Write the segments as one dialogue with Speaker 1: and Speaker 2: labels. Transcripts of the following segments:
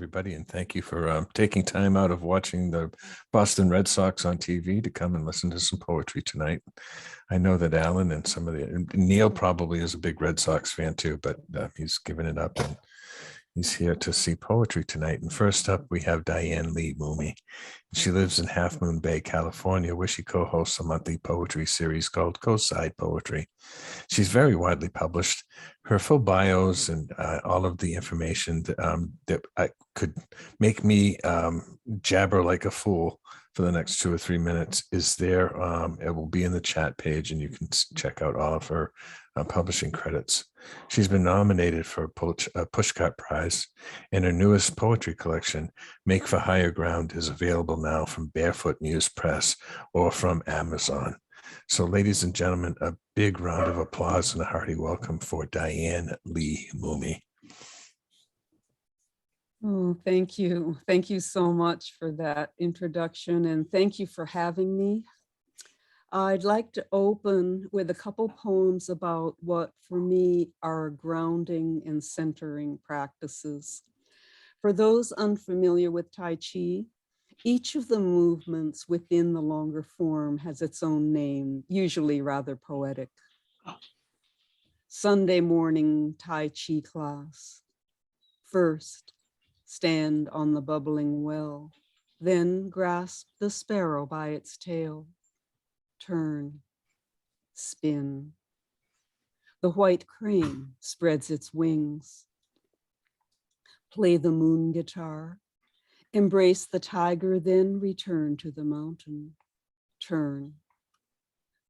Speaker 1: everybody, and thank you for taking time out of watching the Boston Red Sox on TV to come and listen to some poetry tonight. I know that Alan and Neil probably is a big Red Sox fan too, but he's given it up and he's here to see poetry tonight. And first up, we have Diane Lee Moomi. She lives in Half Moon Bay, California, where she co-hosts a monthly poetry series called Coastside Poetry. She's very widely published. Her full bios and all of the information that I could make me jabber like a fool for the next 2 or 3 minutes is there. It will be in the chat page, and you can check out all of her publishing credits. She's been nominated for a Pushcart Prize, and her newest poetry collection, Make for Higher Ground, is available now from Barefoot Muse Press or from Amazon. So, ladies and gentlemen, a big round of applause and a hearty welcome for Diane Lee Moomi.
Speaker 2: Oh, thank you. Thank you so much for that introduction, and thank you for having me. I'd like to open with a couple poems about what, for me, are grounding and centering practices. For those unfamiliar with Tai Chi, each of the movements within the longer form has its own name, usually rather poetic. Sunday morning Tai Chi class. First, stand on the bubbling well, then grasp the sparrow by its tail. Turn, spin. The white crane spreads its wings. Play the moon guitar. Embrace the tiger, then return to the mountain. Turn,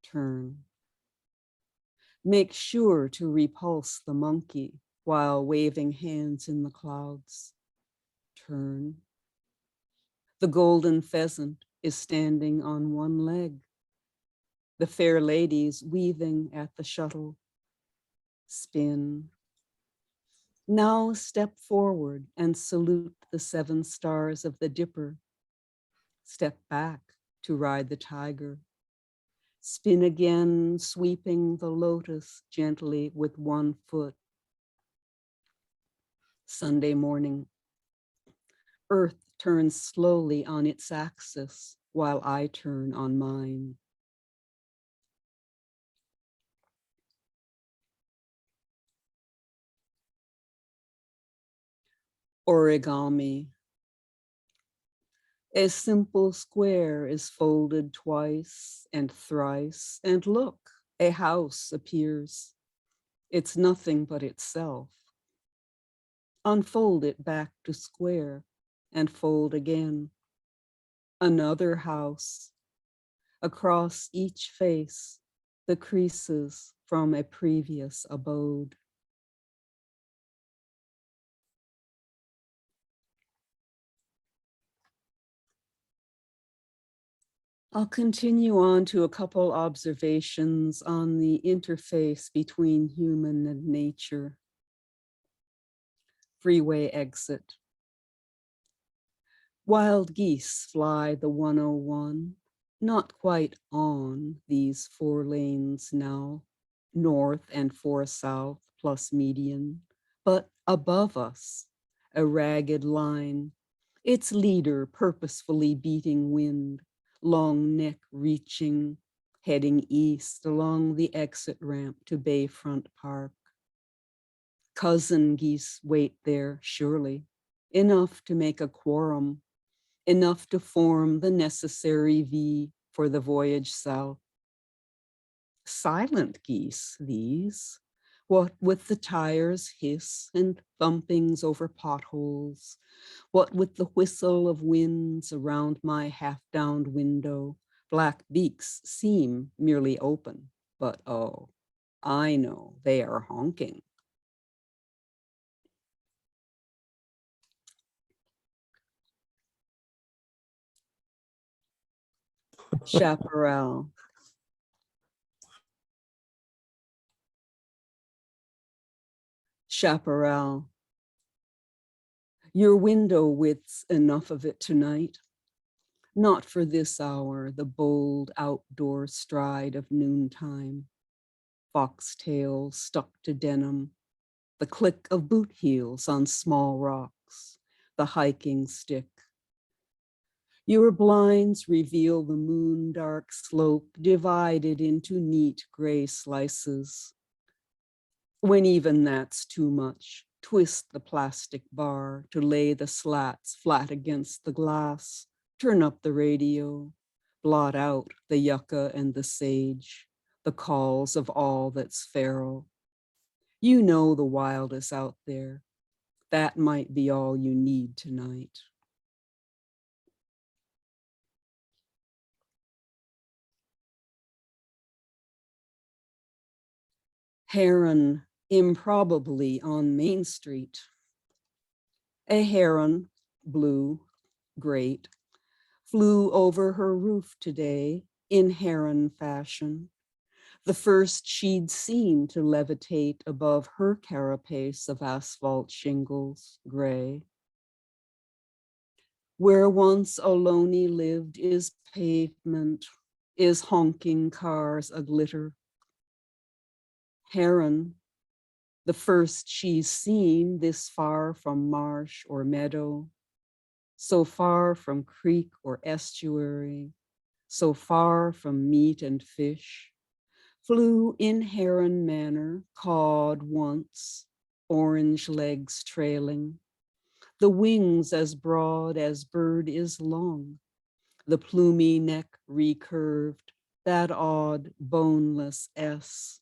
Speaker 2: turn. Make sure to repulse the monkey while waving hands in the clouds. Turn. The golden pheasant is standing on one leg. The fair ladies weaving at the shuttle. Spin. Now step forward and salute the 7 stars of the Dipper. Step back to ride the tiger. Spin again, sweeping the lotus gently with one foot. Sunday morning. Earth turns slowly on its axis while I turn on mine. Origami. A simple square is folded twice and thrice, and look, a house appears. It's nothing but itself. Unfold it back to square and fold again. Another house. Across each face, the creases from a previous abode. I'll continue on to a couple observations on the interface between human and nature. Freeway exit. Wild geese fly the 101, not quite on these 4 lanes now, north and 4 south plus median, but above us, a ragged line, its leader purposefully beating wind, long neck reaching, heading east along the exit ramp to Bayfront Park. Cousin geese wait there, surely, enough to make a quorum, enough to form the necessary V for the voyage south. Silent geese, these, what with the tires hiss and thumpings over potholes, what with the whistle of winds around my half-downed window, black beaks seem merely open, but oh, I know they are honking. Chaparral. Chaparral. Your window width's enough of it tonight. Not for this hour, the bold outdoor stride of noontime. Foxtails stuck to denim, the click of boot heels on small rocks, the hiking stick. Your blinds reveal the moon dark slope divided into neat gray slices. When even that's too much, twist the plastic bar to lay the slats flat against the glass, turn up the radio, blot out the yucca and the sage, the calls of all that's feral. You know the wild is out there. That might be all you need tonight. Heron improbably on Main Street. A heron, blue, great, flew over her roof today in heron fashion, the first she'd seen to levitate above her carapace of asphalt shingles, gray. Where once Ohlone lived is pavement, is honking cars a glitter. Heron, the first she's seen this far from marsh or meadow, so far from creek or estuary, so far from meat and fish, flew in heron manner, cawed once, orange legs trailing, the wings as broad as bird is long, the plumy neck recurved, that odd boneless S.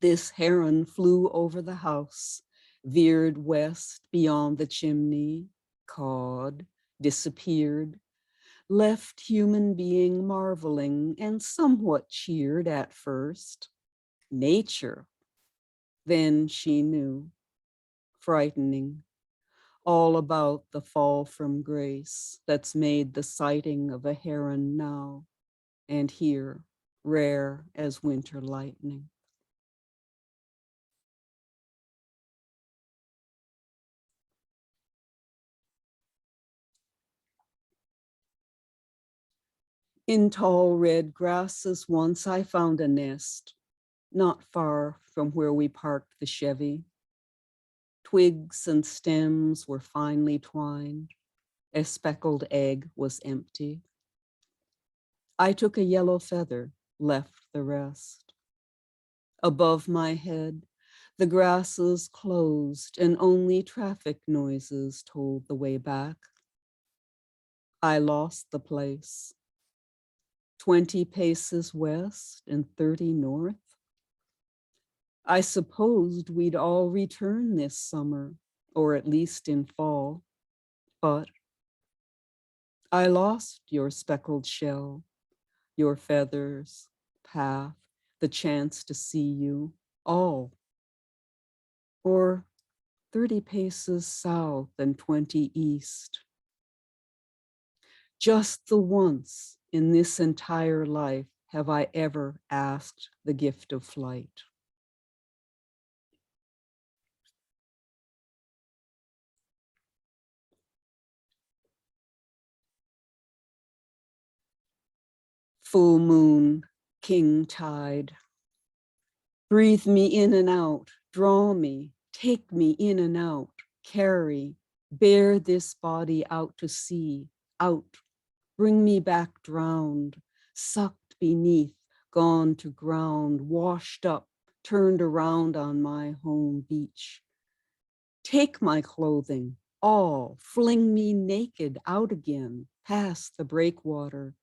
Speaker 2: This heron flew over the house, veered west beyond the chimney, cawed, disappeared, left human being marveling and somewhat cheered at first. Nature, then she knew, frightening, all about the fall from grace that's made the sighting of a heron now and here rare as winter lightning. In tall red grasses once I found a nest, not far from where we parked the Chevy. Twigs and stems were finely twined. A speckled egg was empty. I took a yellow feather, left the rest. Above my head, the grasses closed and only traffic noises told the way back. I lost the place. 20 paces west and 30 north. I supposed we'd all return this summer, or at least in fall, but I lost your speckled shell, your feathers, path, the chance to see you, all. Or 30 paces south and 20 east. Just the once in this entire life have I ever asked the gift of flight. Full moon, king tide. Breathe me in and out, draw me, take me in and out, carry, bear this body out to sea, out, bring me back drowned, sucked beneath, gone to ground, washed up, turned around on my home beach. Take my clothing, all, fling me naked out again, past the breakwater,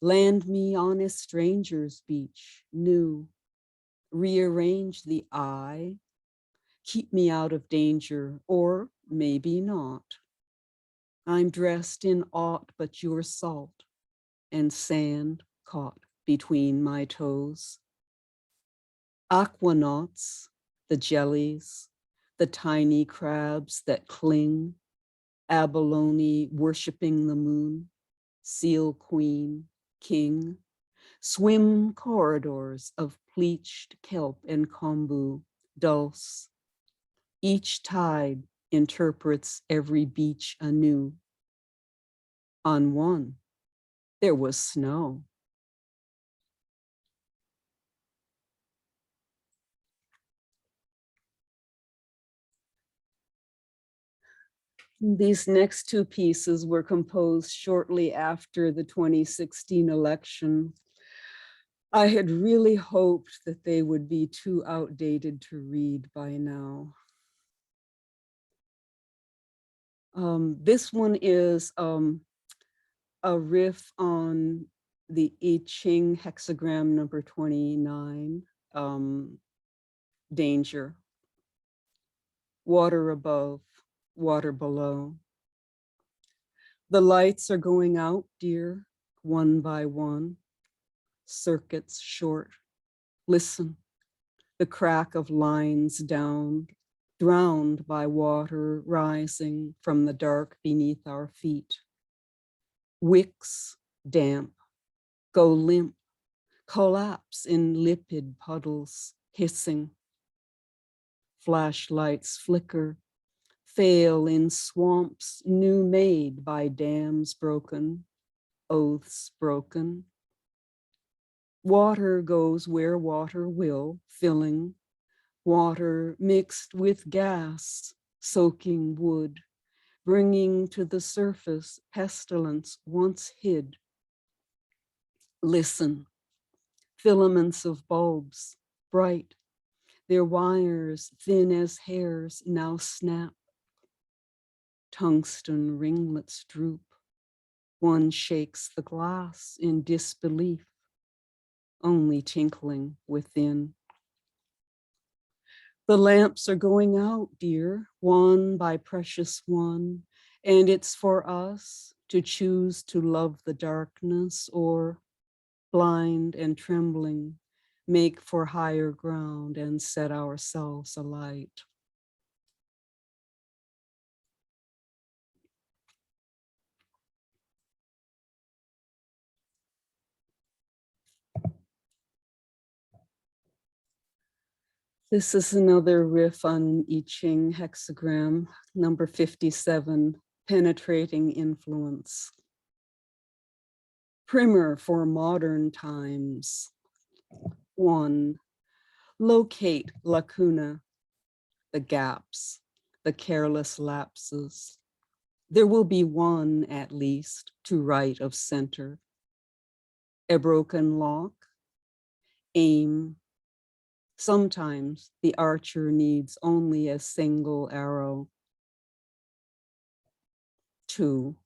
Speaker 2: land me on a stranger's beach, new, rearrange the eye, keep me out of danger, or maybe not. I'm dressed in aught but your salt and sand caught between my toes. Aquanauts, the jellies, the tiny crabs that cling, abalone worshiping the moon, seal queen, king, swim corridors of pleached kelp and kombu, dulse. Each tide interprets every beach anew. On one, there was snow. These next two pieces were composed shortly after the 2016 election. I had really hoped that they would be too outdated to read by now. This one is a riff on the I Ching hexagram number 29, danger. Water above, water below. The lights are going out, dear, one by one. Circuits short. Listen, the crack of lines down, drowned by water rising from the dark beneath our feet. Wicks damp, go limp, collapse in lipid puddles, hissing. Flashlights flicker, fail in swamps new made by dams broken, oaths broken. Water goes where water will, filling. Water mixed with gas, soaking wood, bringing to the surface pestilence once hid. Listen, filaments of bulbs, bright, their wires thin as hairs now snap. Tungsten ringlets droop. One shakes the glass in disbelief, only tinkling within. The lamps are going out, dear, one by precious one, and it's for us to choose to love the darkness or, blind and trembling, make for higher ground and set ourselves alight. This is another riff on I Ching hexagram, number 57, penetrating influence. Primer for modern times. 1, locate lacuna, the gaps, the careless lapses. There will be one, at least, to right of center. A broken lock, aim. Sometimes the archer needs only a single arrow. 2,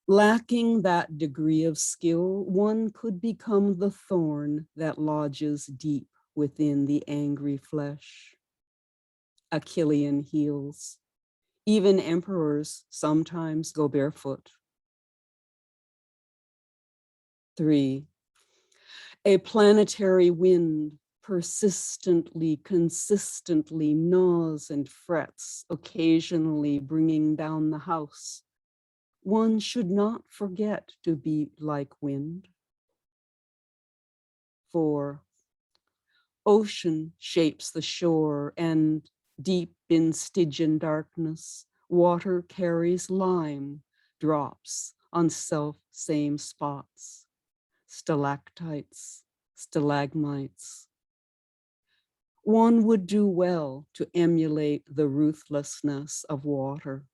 Speaker 2: lacking that degree of skill, one could become the thorn that lodges deep within the angry flesh. Achillean heels. Even emperors sometimes go barefoot. 3, a planetary wind persistently, consistently gnaws and frets, occasionally bringing down the house. One should not forget to be like wind. 4, ocean shapes the shore, and deep in Stygian darkness, water carries lime, drops on self-same spots, stalactites, stalagmites. One would do well to emulate the ruthlessness of water.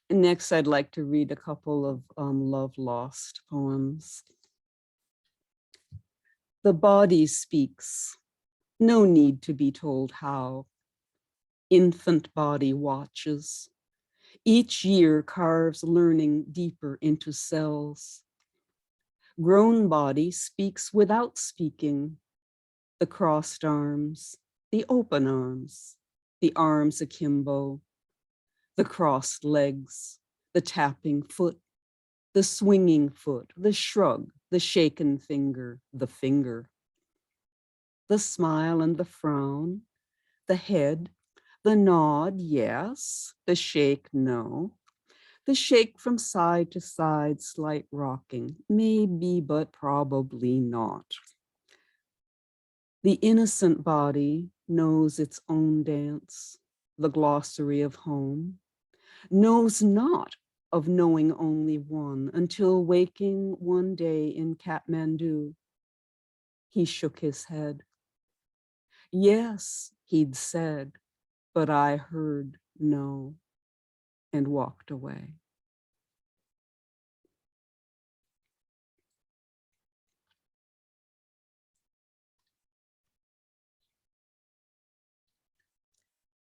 Speaker 2: Next, I'd like to read a couple of love lost poems. The body speaks, no need to be told how. Infant body watches. Each year carves learning deeper into cells. Grown body speaks without speaking. The crossed arms, the open arms, the arms akimbo, the crossed legs, the tapping foot, the swinging foot, the shrug, the shaken finger, the finger, the smile and the frown, the head, the nod, yes, the shake, no, the shake from side to side, slight rocking, maybe, but probably not. The innocent body knows its own dance, the glossary of home, knows not of knowing only one, until waking one day in Kathmandu, he shook his head. Yes, he'd said, but I heard no and walked away.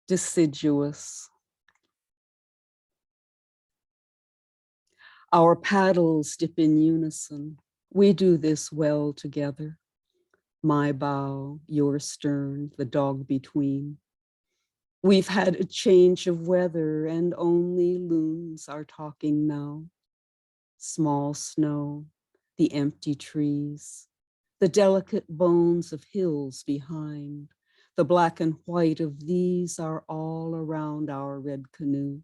Speaker 2: Deciduous. Our paddles dip in unison. We do this well together. My bow, your stern, the dog between. We've had a change of weather and only loons are talking now. Small snow, the empty trees, the delicate bones of hills behind. The black and white of these are all around our red canoe.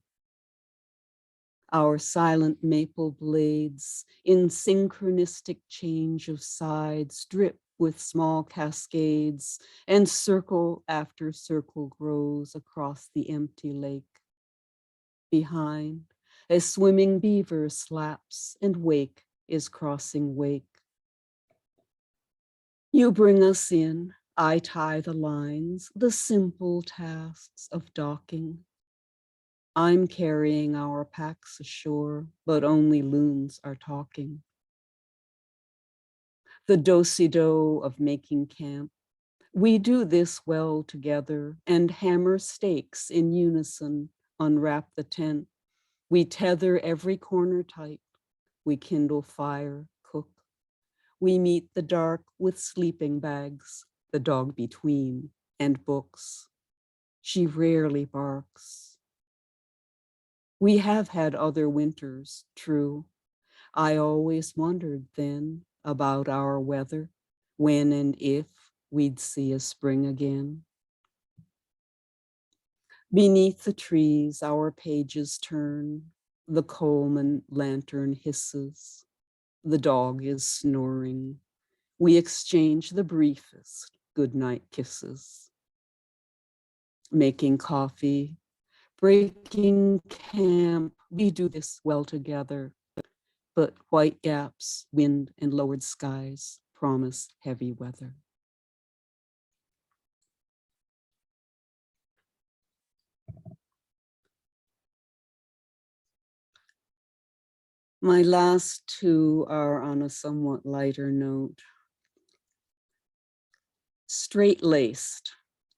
Speaker 2: Our silent maple blades in synchronistic change of sides drip with small cascades, and circle after circle grows across the empty lake. Behind, a swimming beaver slaps and wake is crossing wake. You bring us in, I tie the lines, the simple tasks of docking. I'm carrying our packs ashore, but only loons are talking. The do-si-do of making camp. We do this well together and hammer stakes in unison, unwrap the tent. We tether every corner tight. We kindle fire, cook. We meet the dark with sleeping bags, the dog between, and books. She rarely barks. We have had other winters, true. I always wondered then about our weather, when and if we'd see a spring again. Beneath the trees, our pages turn. The Coleman lantern hisses. The dog is snoring. We exchange the briefest goodnight kisses. Making coffee, breaking camp, we do this well together. But white gaps, wind, and lowered skies promise heavy weather. My last two are on a somewhat lighter note. Straight-laced,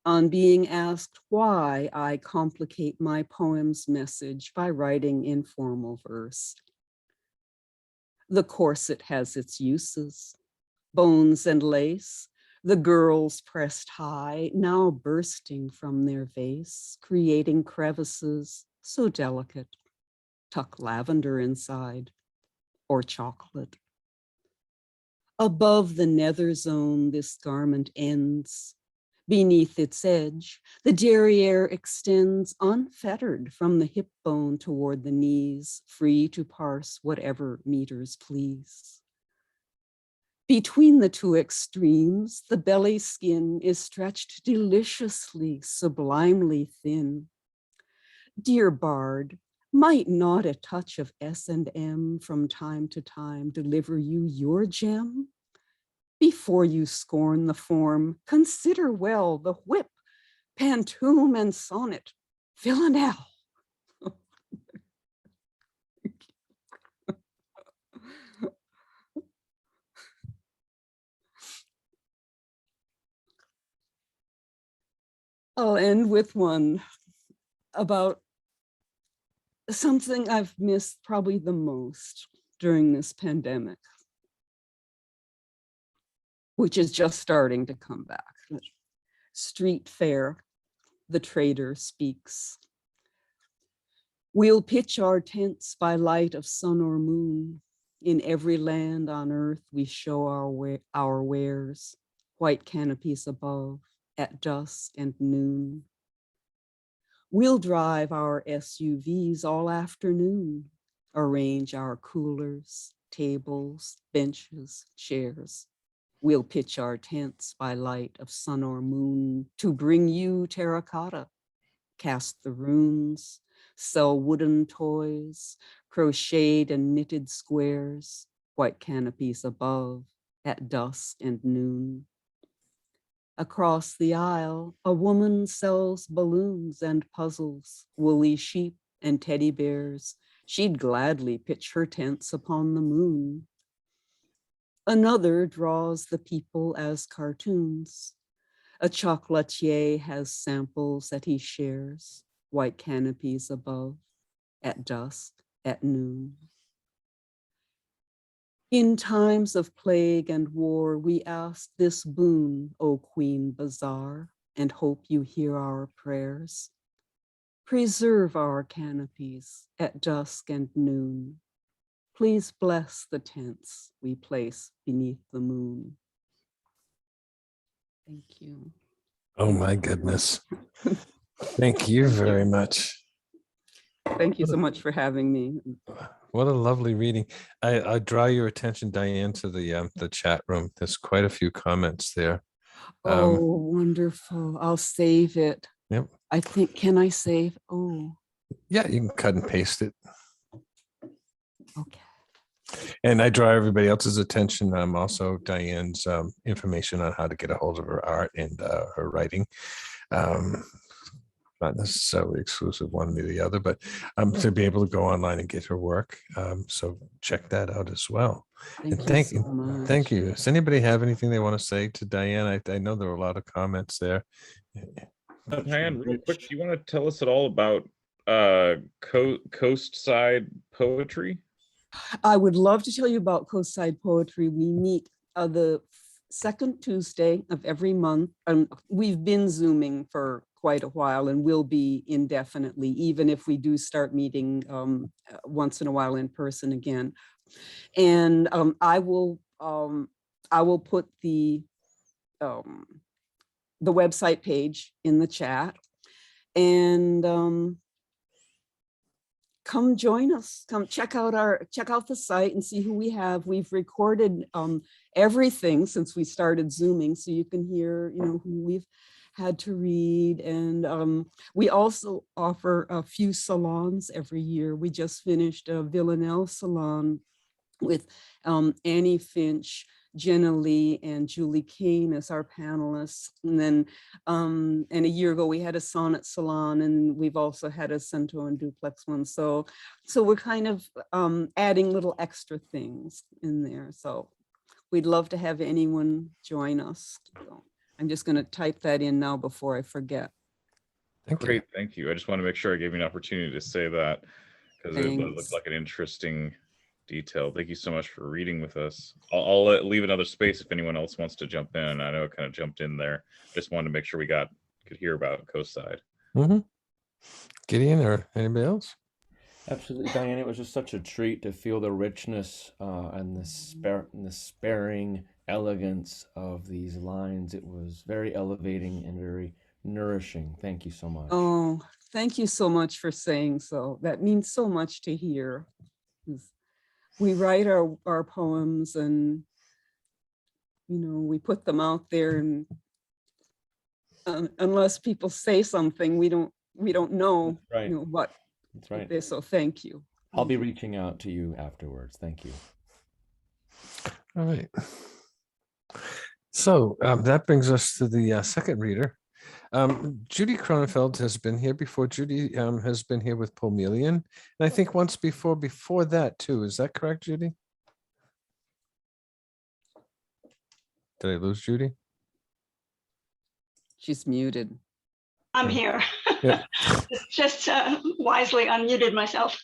Speaker 2: on being asked why I complicate my poem's message by writing informal verse. The corset has its uses, bones and lace, the girls pressed high, now bursting from their vase, creating crevices so delicate. Tuck lavender inside, or chocolate. Above the nether zone, this garment ends. Beneath its edge, the derriere extends unfettered from the hip bone toward the knees, free to parse whatever meters please. Between the two extremes, the belly skin is stretched deliciously, sublimely thin. Dear Bard, might not a touch of S&M from time to time deliver you your gem? Before you scorn the form, consider well the whip, pantoum, and sonnet, villanelle. I'll end with one about something I've missed probably the most during this pandemic, which is just starting to come back. Street fair, the trader speaks. We'll pitch our tents by light of sun or moon. In every land on earth, we show our wares, white canopies above, at dusk and noon. We'll drive our SUVs all afternoon, arrange our coolers, tables, benches, chairs. We'll pitch our tents by light of sun or moon to bring you terracotta, cast the runes, sell wooden toys, crocheted and knitted squares, white canopies above at dusk and noon. Across the aisle, a woman sells balloons and puzzles, woolly sheep and teddy bears. She'd gladly pitch her tents upon the moon. Another draws the people as cartoons. A chocolatier has samples that he shares, white canopies above, at dusk, at noon. In times of plague and war, we ask this boon, O Queen Bazaar, and hope you hear our prayers. Preserve our canopies at dusk and noon. Please bless the tents we place beneath the moon. Thank you.
Speaker 1: Oh my goodness. Thank you very much.
Speaker 2: Thank you so much for having me.
Speaker 1: What a lovely reading. I draw your attention, Diane, to the chat room. There's quite a few comments there.
Speaker 2: Oh, wonderful. I'll save it.
Speaker 1: Yep.
Speaker 2: I think, can I save? Oh.
Speaker 1: Yeah, you can cut and paste it.
Speaker 2: Okay.
Speaker 1: And I draw everybody else's attention. Also Diane's information on how to get a hold of her art and her writing. Not necessarily exclusive one to the other, but to be able to go online and get her work. So check that out as well.
Speaker 2: Thank you so much.
Speaker 1: Thank you. Does anybody have anything they want to say to Diane? I know there were a lot of comments there.
Speaker 3: Diane, real quick, do you want to tell us at all about Coastside Poetry?
Speaker 2: I would love to tell you about Coastside Poetry. We meet the second Tuesday of every month. We've been Zooming for quite a while and will be indefinitely, even if we do start meeting once in a while in person again. And I will put the website page in the chat, and come join us. Come check out the site and see who we have. We've recorded everything since we started Zooming, so you can hear, who we've had to read. And we also offer a few salons every year. We just finished a Villanelle salon with Annie Finch, Jenna Lee, and Julie Kane as our panelists. And then and a year ago we had a sonnet salon, and we've also had a cento and duplex one. So we're kind of adding little extra things in there. So we'd love to have anyone join us. So I'm just going to type that in now before I forget.
Speaker 3: Great, thank you. I just want to make sure I gave you an opportunity to say that, because it looks like an interesting detail. Thank you so much for reading with us. I'll leave another space if anyone else wants to jump in. I know it kind of jumped in there. Just wanted to make sure we could hear about Coastside.
Speaker 1: Gideon or anybody else?
Speaker 4: Absolutely, Diane. It was just such a treat to feel the richness and the sparing elegance of these lines. It was very elevating and very nourishing. Thank you so much.
Speaker 2: Oh, thank you so much for saying so. That means so much to hear. We write our poems, and we put them out there, and unless people say something, we don't know,
Speaker 4: right.
Speaker 2: What.
Speaker 4: That's right.
Speaker 2: So thank you.
Speaker 4: I'll be reaching out to you afterwards. Thank you.
Speaker 1: All right. So that brings us to the second reader. Judy Cronenfeld has been here before. Judy has been here with Pomelian, and I think once before that too. Is that correct, Judy? Did I lose Judy?
Speaker 2: She's muted.
Speaker 5: I'm here.
Speaker 1: Yeah.
Speaker 5: Just wisely unmuted myself.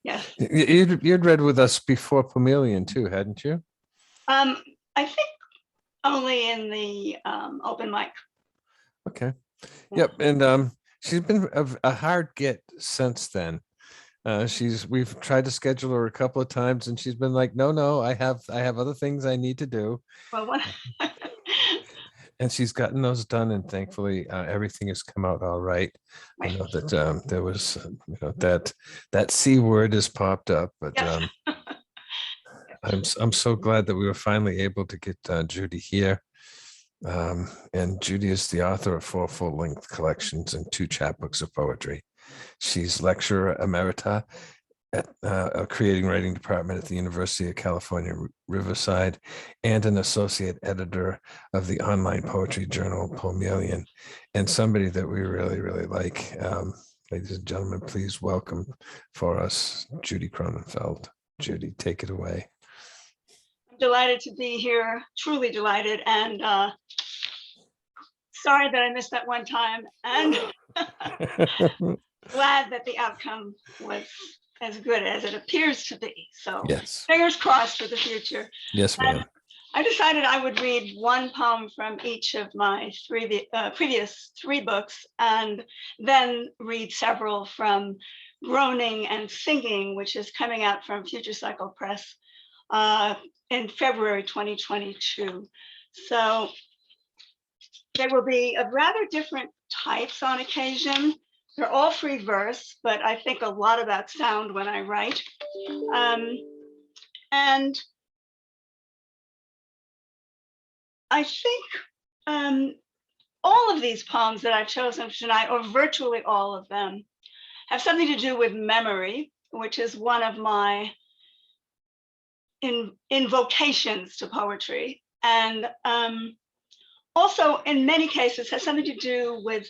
Speaker 5: Yes.
Speaker 1: You'd read with us before Pomelian too, hadn't you?
Speaker 5: I think only in the open mic.
Speaker 1: Okay. Yep. And she's been a hard get since then. We've tried to schedule her a couple of times, and she's been like, no, I have other things I need to do.
Speaker 5: Well, what?
Speaker 1: And she's gotten those done, and thankfully everything has come out all right. I know that there was that C word has popped up, but
Speaker 5: Yes.
Speaker 1: I'm so glad that we were finally able to get Judy here. And Judy is the author of 4 full-length collections and 2 chapbooks of poetry. She's lecturer emerita at a creating writing department at the University of California, Riverside, and an associate editor of the online poetry journal Poemelian, and somebody that we really, really like. Ladies and gentlemen, please welcome for us, Judy Cronenfeld. Judy, take it away.
Speaker 5: I'm delighted to be here, truly delighted, and sorry that I missed that one time, and glad that the outcome was as good as it appears to be. So
Speaker 1: yes,
Speaker 5: fingers crossed for the future.
Speaker 1: yes, ma'am.
Speaker 5: I decided I would read one poem from each of my previous three books, and then read several from Groaning and Singing, which is coming out from Future Cycle Press in February 2022. So they will be of rather different types on occasion. They're all free verse, but I think a lot about sound when I write. And I think all of these poems that I've chosen tonight, or virtually all of them, have something to do with memory, which is one of my invocations to poetry. And also, in many cases, has something to do with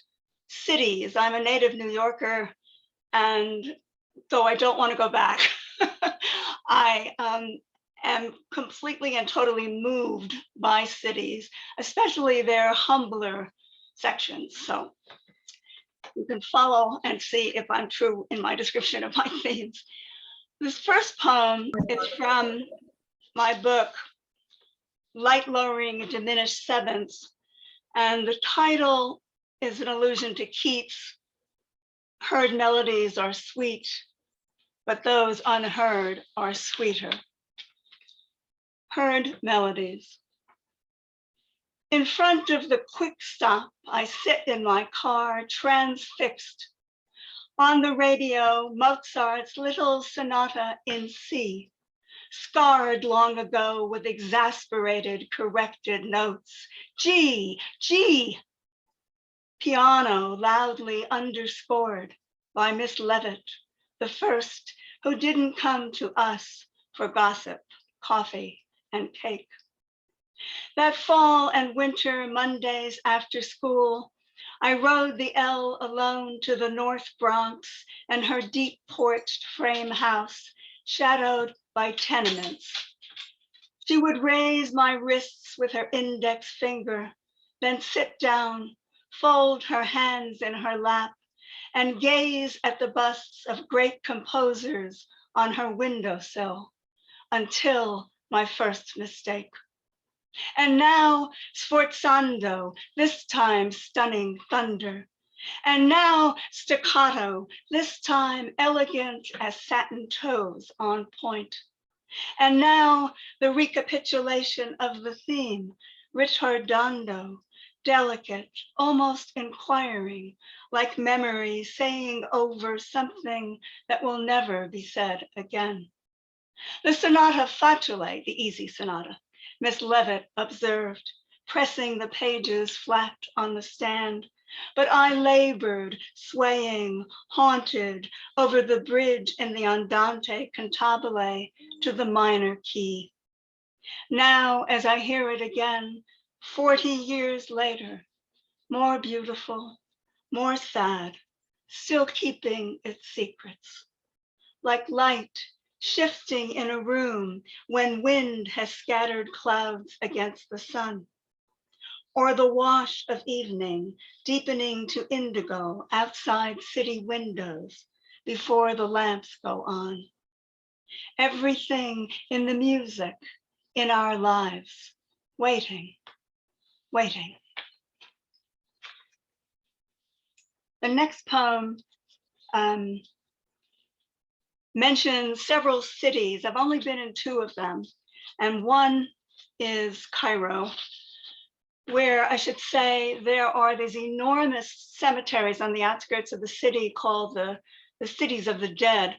Speaker 5: cities. I'm a native New Yorker, and though I don't want to go back, I am completely and totally moved by cities, especially their humbler sections. So you can follow and see if I'm true in my description of my themes. This first poem is from my book, Light Lowering Diminished Sevenths, and the title is an allusion to Keats. Heard melodies are sweet, but those unheard are sweeter. Heard melodies. In front of the quick stop, I sit in my car, transfixed. On the radio, Mozart's little sonata in C, scarred long ago with exasperated, corrected notes. G, G. Piano loudly underscored by Miss Levitt, the first who didn't come to us for gossip, coffee, and cake. That fall and winter Mondays after school, I rode the L alone to the North Bronx and her deep porched frame house, shadowed by tenements. She would raise my wrists with her index finger, then sit down, fold her hands in her lap, and gaze at the busts of great composers on her windowsill until my first mistake. And now sforzando, this time stunning thunder. And now staccato, this time elegant as satin toes on point. And now the recapitulation of the theme, ritardando, delicate, almost inquiring, like memory saying over something that will never be said again. The sonata facile, the easy sonata, Miss Levitt observed, pressing the pages flat on the stand, but I labored, swaying, haunted over the bridge in the Andante cantabile to the minor key. Now, as I hear it again, 40 years later, more beautiful, more sad, still keeping its secrets, like light shifting in a room when wind has scattered clouds against the sun, or the wash of evening deepening to indigo outside city windows before the lamps go on. Everything in the music, in our lives, waiting, waiting. The next poem mentions several cities. I've only been in two of them, and one is Cairo, where I should say there are these enormous cemeteries on the outskirts of the city called the cities of the dead.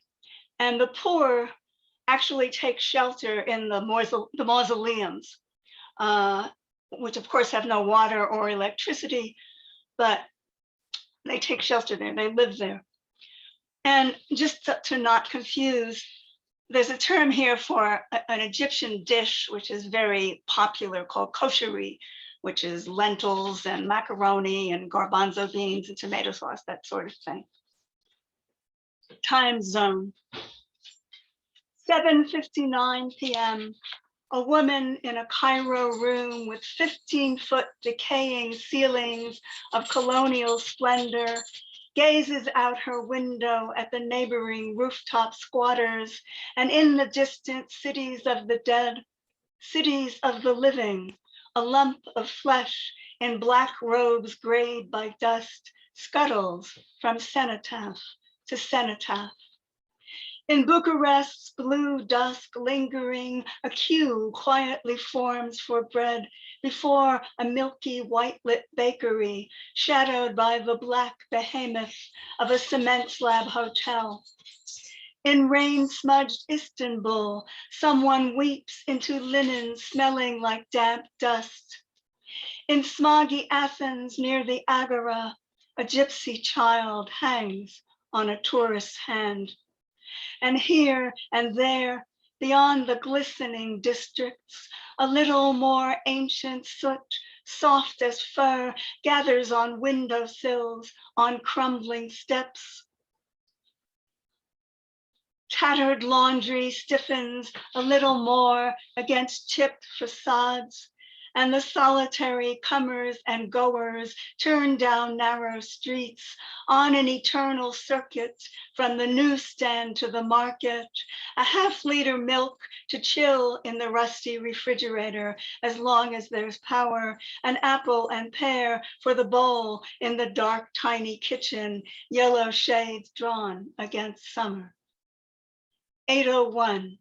Speaker 5: And the poor actually take shelter in the mausoleums, which of course have no water or electricity, but they take shelter there, they live there. And just to not confuse, there's a term here for an Egyptian dish, which is very popular, called kosheri, which is lentils and macaroni and garbanzo beans and tomato sauce, that sort of thing. Time zone. 7:59 p.m. A woman in a Cairo room with 15-foot decaying ceilings of colonial splendor gazes out her window at the neighboring rooftop squatters and in the distant cities of the dead, cities of the living, a lump of flesh in black robes grayed by dust scuttles from cenotaph to cenotaph. In Bucharest's blue dusk lingering, a queue quietly forms for bread before a milky white-lit bakery, shadowed by the black behemoth of a cement slab hotel. In rain-smudged Istanbul, someone weeps into linen smelling like damp dust. In smoggy Athens near the Agora, a gypsy child hangs on a tourist's hand. And here and there, beyond the glistening districts, a little more ancient soot, soft as fur, gathers on windowsills, on crumbling steps. Tattered laundry stiffens a little more against chipped facades, and the solitary comers and goers turn down narrow streets on an eternal circuit from the newsstand to the market, a half-liter milk to chill in the rusty refrigerator as long as there's power, an apple and pear for the bowl in the dark, tiny kitchen, yellow shades drawn against summer. 8:01,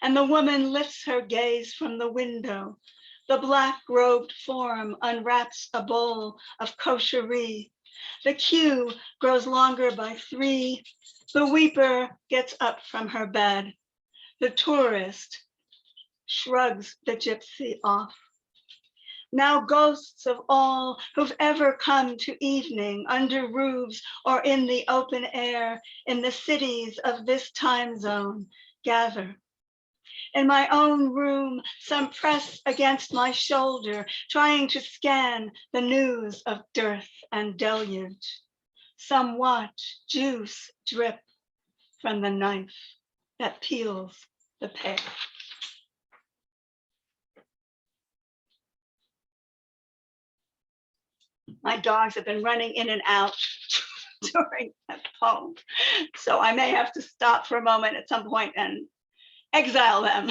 Speaker 5: and the woman lifts her gaze from the window. The black-robed form unwraps a bowl of kosheri. The queue grows longer by 3. The weeper gets up from her bed. The tourist shrugs the gypsy off. Now ghosts of all who've ever come to evening under roofs or in the open air in the cities of this time zone gather. In my own room, some press against my shoulder, trying to scan the news of dearth and deluge. Some watch juice drip from the knife that peels the pear. My dogs have been running in and out during that poem, so I may have to stop for a moment at some point and exile them.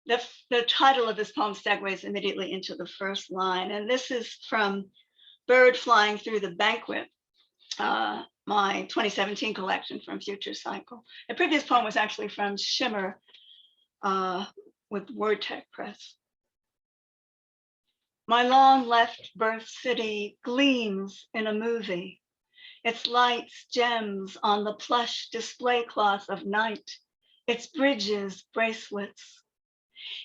Speaker 5: The title of this poem segues immediately into the first line, and this is from Bird Flying Through the Banquet, my 2017 collection from Future Cycle. The previous poem was actually from Shimmer with WordTech Press. My long left birth city gleams in a movie. Its lights gems on the plush display cloth of night, its bridges bracelets.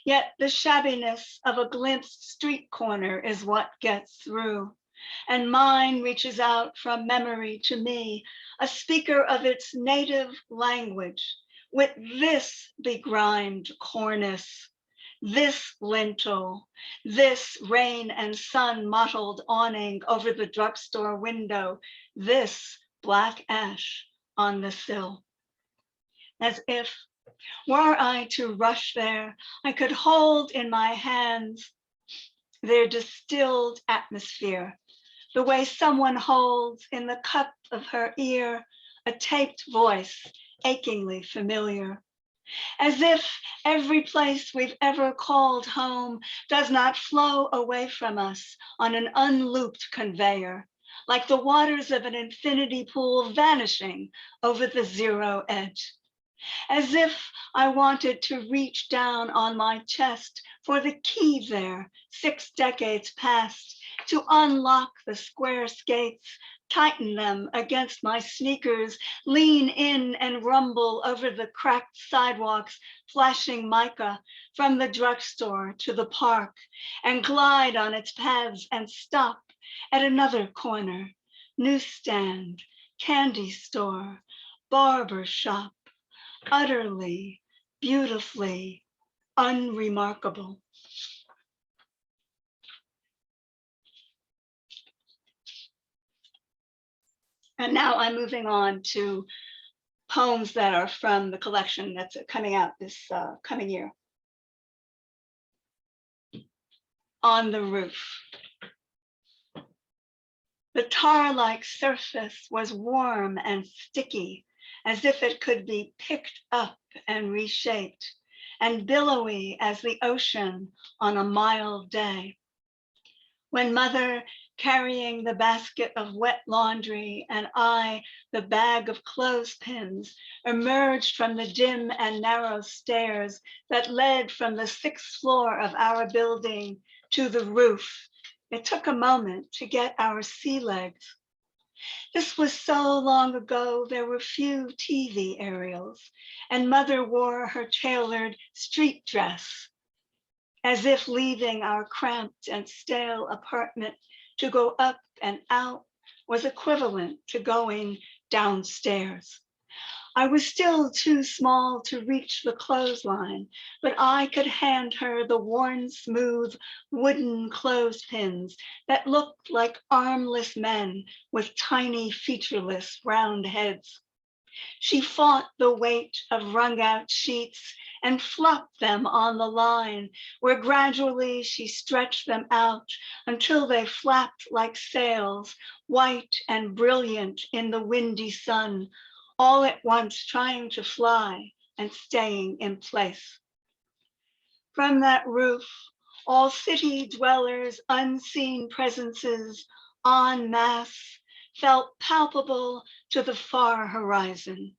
Speaker 5: Yet the shabbiness of a glimpsed street corner is what gets through, and mine reaches out from memory to me, a speaker of its native language, with this begrimed cornice, this lintel, this rain and sun mottled awning over the drugstore window, this black ash on the sill. As if, were I to rush there, I could hold in my hands their distilled atmosphere, the way someone holds in the cup of her ear a taped voice achingly familiar. As if every place we've ever called home does not flow away from us on an unlooped conveyor, like the waters of an infinity pool vanishing over the zero edge. As if I wanted to reach down on my chest for the key there, 6 decades past, to unlock the square skates, tighten them against my sneakers, lean in and rumble over the cracked sidewalks, flashing mica from the drugstore to the park, and glide on its paths and stop at another corner, newsstand, candy store, barber shop, utterly, beautifully unremarkable. And now I'm moving on to poems that are from the collection that's coming out this coming year. On the roof. The tar-like surface was warm and sticky, as if it could be picked up and reshaped, and billowy as the ocean on a mild day. When mother, carrying the basket of wet laundry, and I, the bag of clothespins, emerged from the dim and narrow stairs that led from the 6th floor of our building to the roof, it took a moment to get our sea legs. This was so long ago, there were few TV aerials, and mother wore her tailored street dress, as if leaving our cramped and stale apartment to go up and out was equivalent to going downstairs. I was still too small to reach the clothesline, but I could hand her the worn, smooth wooden clothespins that looked like armless men with tiny, featureless, round heads. She fought the weight of wrung-out sheets and flopped them on the line, where gradually she stretched them out until they flapped like sails, white and brilliant in the windy sun, all at once trying to fly and staying in place. From that roof, all city dwellers' unseen presences en masse felt palpable to the far horizon.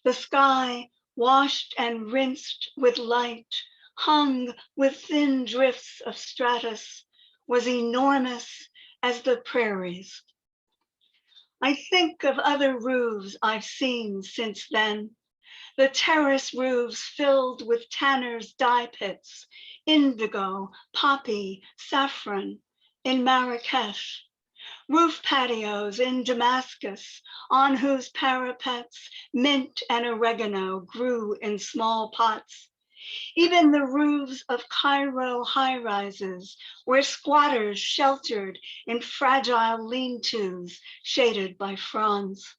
Speaker 5: The sky, washed and rinsed with light, hung with thin drifts of stratus, was enormous as the prairies. I think of other roofs I've seen since then, the terrace roofs filled with tanners' dye pits, indigo, poppy, saffron in Marrakesh, roof patios in Damascus, on whose parapets mint and oregano grew in small pots. Even the roofs of Cairo high-rises, where squatters sheltered in fragile lean-tos shaded by fronds.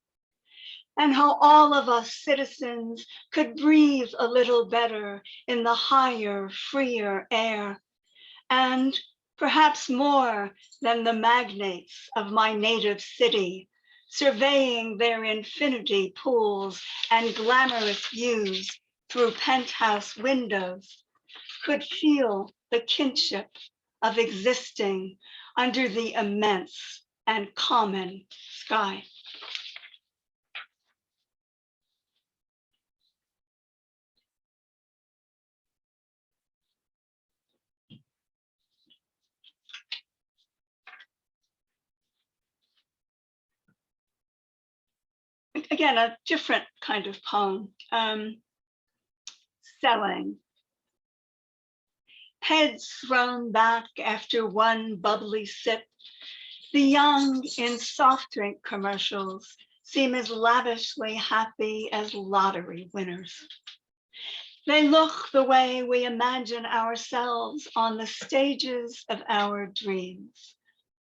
Speaker 5: And how all of us citizens could breathe a little better in the higher, freer air, and perhaps more than the magnates of my native city, surveying their infinity pools and glamorous views through penthouse windows, could feel the kinship of existing under the immense and common sky. Again, a different kind of poem, selling. Heads thrown back after one bubbly sip, the young in soft drink commercials seem as lavishly happy as lottery winners. They look the way we imagine ourselves on the stages of our dreams,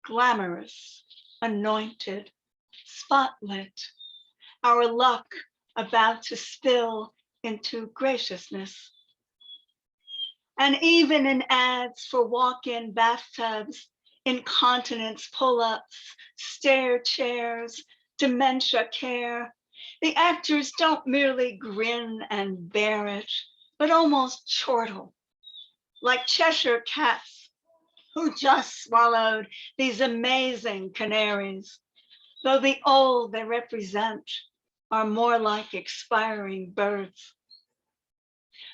Speaker 5: glamorous, anointed, spotlit, our luck about to spill into graciousness. And even in ads for walk-in bathtubs, incontinence pull-ups, stair chairs, dementia care, the actors don't merely grin and bear it, but almost chortle, like Cheshire cats who just swallowed these amazing canaries, though the old they represent are more like expiring birds.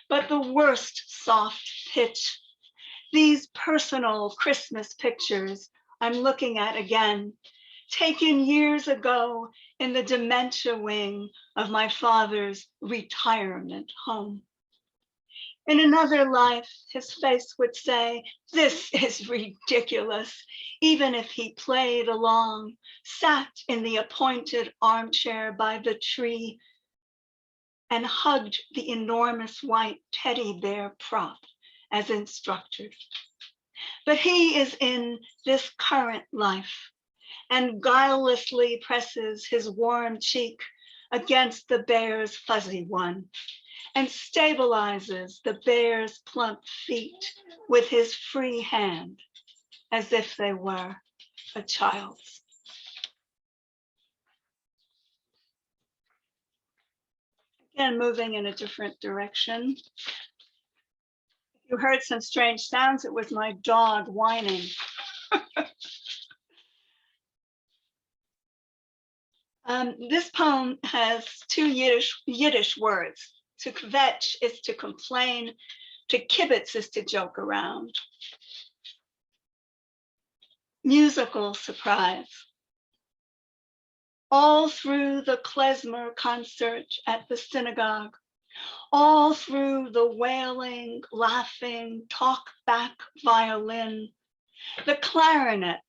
Speaker 5: But the worst soft pitch, these personal Christmas pictures I'm looking at again, taken years ago in the dementia wing of my father's retirement home. In another life, his face would say, "This is ridiculous," even if he played along, sat in the appointed armchair by the tree, and hugged the enormous white teddy bear prop as instructed. But he is in this current life and guilelessly presses his warm cheek against the bear's fuzzy one and stabilizes the bear's plump feet with his free hand as if they were a child's. Again, moving in a different direction. If you heard some strange sounds, it was my dog whining. This poem has two Yiddish words. To kvetch is to complain, to kibitz is to joke around. Musical surprise. All through the klezmer concert at the synagogue, all through the wailing, laughing, talk-back violin, the clarinet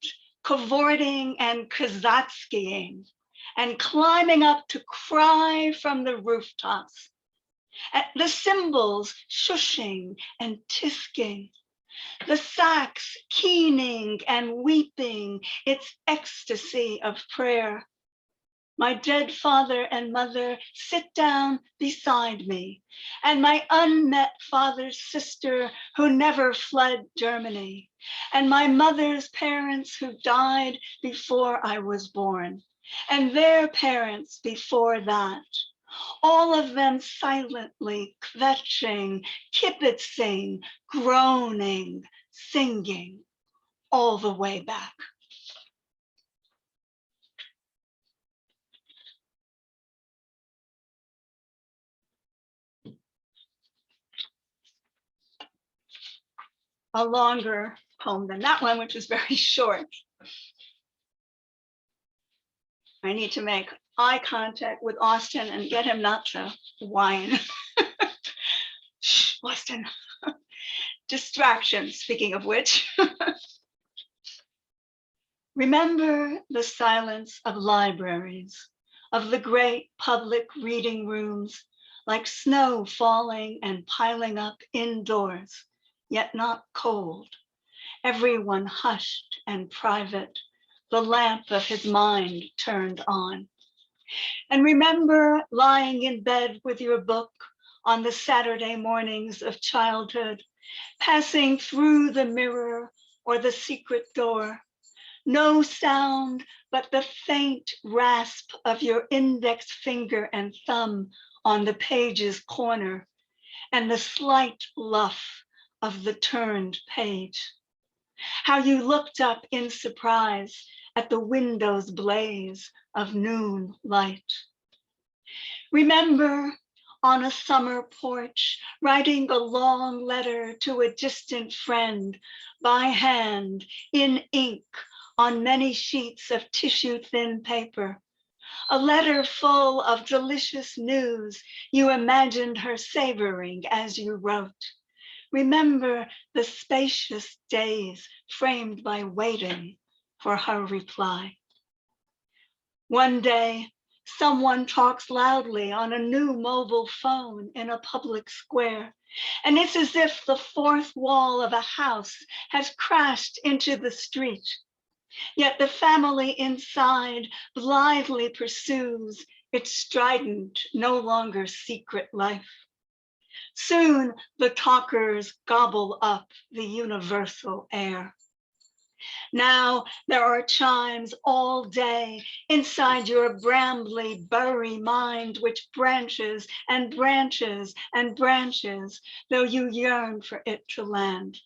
Speaker 5: cavorting and kazatskying, and climbing up to cry from the rooftops, the cymbals shushing and tisking, the sax keening and weeping its ecstasy of prayer. My dead father and mother sit down beside me, and my unmet father's sister who never fled Germany, and my mother's parents who died before I was born, and their parents before that, all of them silently kvetching, kibitzing, groaning, singing, all the way back. A longer poem than that one, which is very short. I need to make eye contact with Austin and get him not to whine. Shh, Austin. Distraction, speaking of which. Remember the silence of libraries, of the great public reading rooms, like snow falling and piling up indoors, yet not cold. Everyone hushed and private, the lamp of his mind turned on. And remember lying in bed with your book on the Saturday mornings of childhood, passing through the mirror or the secret door. No sound but the faint rasp of your index finger and thumb on the page's corner, and the slight luff of the turned page. How you looked up in surprise at the window's blaze of noon light. Remember on a summer porch, writing a long letter to a distant friend by hand in ink on many sheets of tissue-thin paper. A letter full of delicious news you imagined her savoring as you wrote. Remember the spacious days framed by waiting for her reply. One day, someone talks loudly on a new mobile phone in a public square, and it's as if the fourth wall of a house has crashed into the street. Yet the family inside blithely pursues its strident, no longer secret life. Soon the talkers gobble up the universal air. Now there are chimes all day inside your brambly, burry mind, which branches and branches and branches, though you yearn for it to land.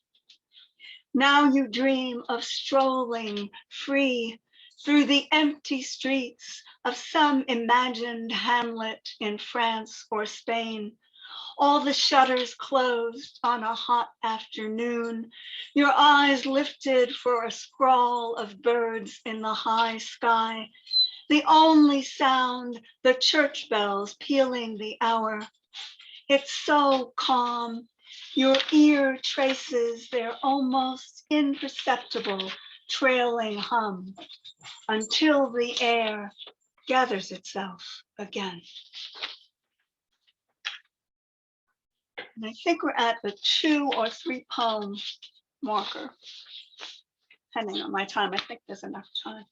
Speaker 5: Now you dream of strolling free through the empty streets of some imagined hamlet in France or Spain, all the shutters closed on a hot afternoon, your eyes lifted for a scrawl of birds in the high sky, the only sound, the church bells pealing the hour. It's so calm, Your ear traces their almost imperceptible trailing hum until the air gathers itself again. And I think we're at the 2 or 3 poem marker. Depending on my time, I think there's enough time.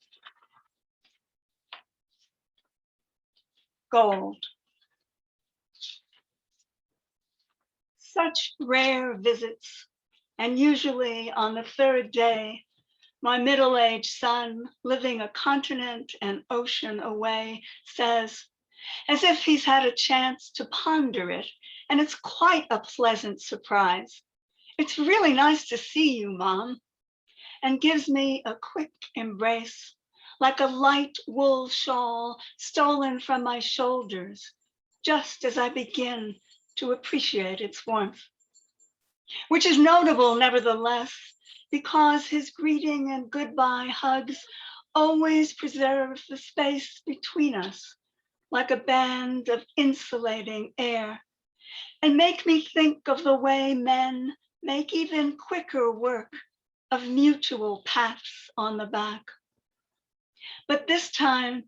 Speaker 5: Gold. Such rare visits, and usually on the 3rd day, my middle-aged son, living a continent and ocean away, says, as if he's had a chance to ponder it, and it's quite a pleasant surprise. It's really nice to see you, Mom, and gives me a quick embrace, like a light wool shawl stolen from my shoulders, just as I begin to appreciate its warmth, which is notable nevertheless, because his greeting and goodbye hugs always preserve the space between us, like a band of insulating air, and make me think of the way men make even quicker work of mutual pats on the back. But this time,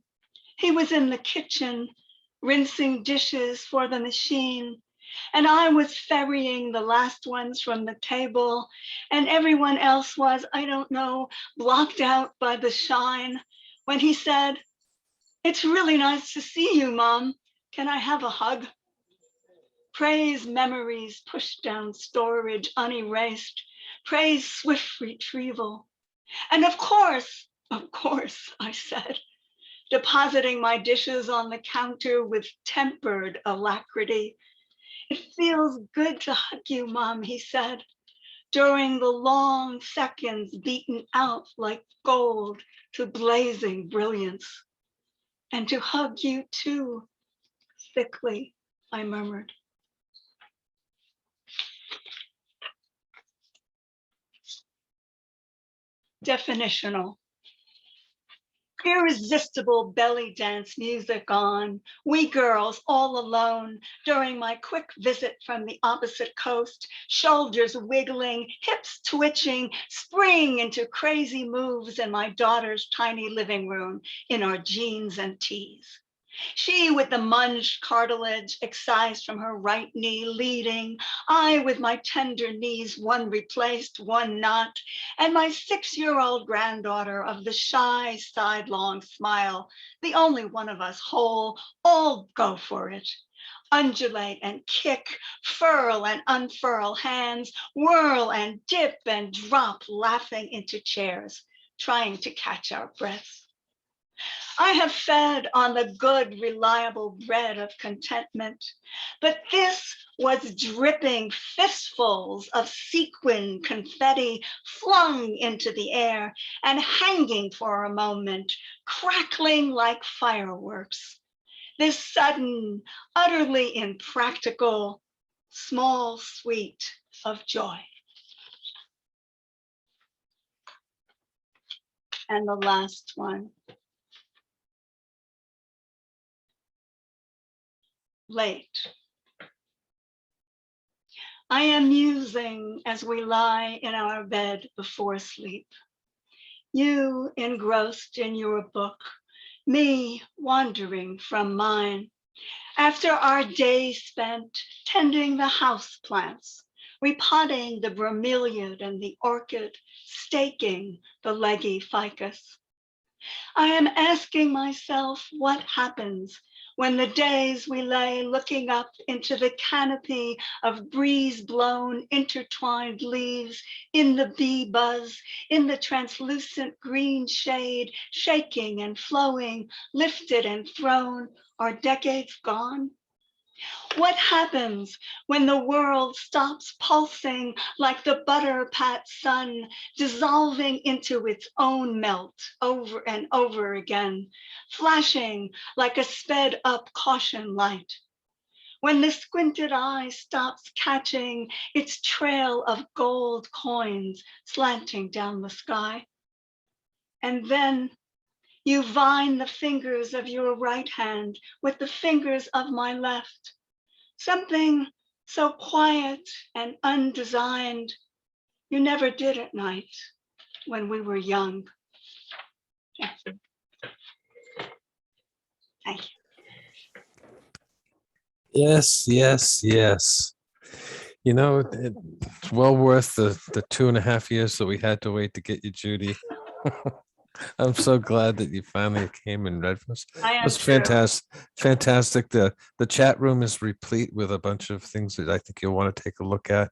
Speaker 5: he was in the kitchen, rinsing dishes for the machine, and I was ferrying the last ones from the table, and everyone else was, I don't know, blocked out by the shine, when he said, it's really nice to see you, Mom. Can I have a hug? Praise memories pushed down storage unerased, praise swift retrieval. And of course, I said, depositing my dishes on the counter with tempered alacrity. It feels good to hug you, Mom, he said, during the long seconds beaten out like gold to blazing brilliance. And to hug you too, thickly, I murmured. Definitional. Irresistible belly dance music on, we girls all alone during my quick visit from the opposite coast, shoulders wiggling, hips twitching, spring into crazy moves in my daughter's tiny living room in our jeans and tees. She with the munged cartilage excised from her right knee leading, I with my tender knees, one replaced, one not, and my 6-year-old granddaughter of the shy sidelong smile, the only one of us whole, all go for it. Undulate and kick, furl and unfurl hands, whirl and dip and drop, laughing into chairs, trying to catch our breaths. I have fed on the good, reliable bread of contentment, but this was dripping fistfuls of sequin confetti flung into the air and hanging for a moment, crackling like fireworks. This sudden, utterly impractical, small sweet of joy. And the last one. Late. I am musing as we lie in our bed before sleep. You engrossed in your book, me wandering from mine. After our day spent tending the house plants, repotting the bromeliad and the orchid, staking the leggy ficus. I am asking myself what happens when the days we lay looking up into the canopy of breeze-blown intertwined leaves, in the bee buzz, in the translucent green shade, shaking and flowing, lifted and thrown, are decades gone? What happens when the world stops pulsing like the butter pat sun, dissolving into its own melt over and over again, flashing like a sped up caution light? When the squinted eye stops catching its trail of gold coins slanting down the sky? And then you vine the fingers of your right hand with the fingers of my left. Something so quiet and undesigned. You never did at night when we were young. Thank you. Thank you.
Speaker 1: Yes, yes, yes. You know, it's well worth the 2.5 years that we had to wait to get you, Judy. I'm so glad that you finally came and read for us.
Speaker 5: I am
Speaker 1: It's
Speaker 5: too.
Speaker 1: fantastic. Fantastic. The chat room is replete with a bunch of things that I think you'll want to take a look at.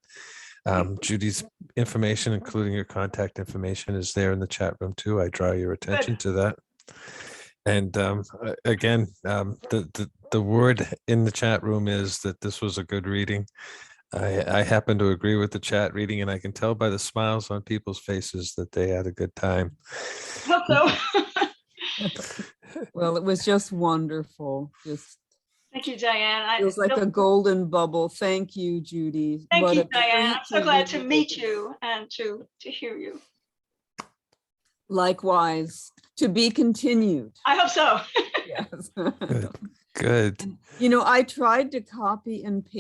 Speaker 1: Judy's information, including your contact information, is there in the chat room too. I draw your attention to that. And again, the word in the chat room is that this was a good reading. I happen to agree with the chat reading, and I can tell by the smiles on people's faces that they had a good time.
Speaker 5: Hope so.
Speaker 2: Well, it was just wonderful. Just
Speaker 5: Thank you, Diane.
Speaker 2: feels like a golden bubble. Thank you, Judy.
Speaker 5: Thank
Speaker 2: What
Speaker 5: you,
Speaker 2: a
Speaker 5: Diane.
Speaker 2: treat
Speaker 5: I'm so glad to
Speaker 2: read
Speaker 5: meet
Speaker 2: with
Speaker 5: you and to hear you.
Speaker 2: Likewise, to be continued.
Speaker 5: I hope so.
Speaker 2: Yes.
Speaker 1: Good.
Speaker 2: You know, I tried to copy and paste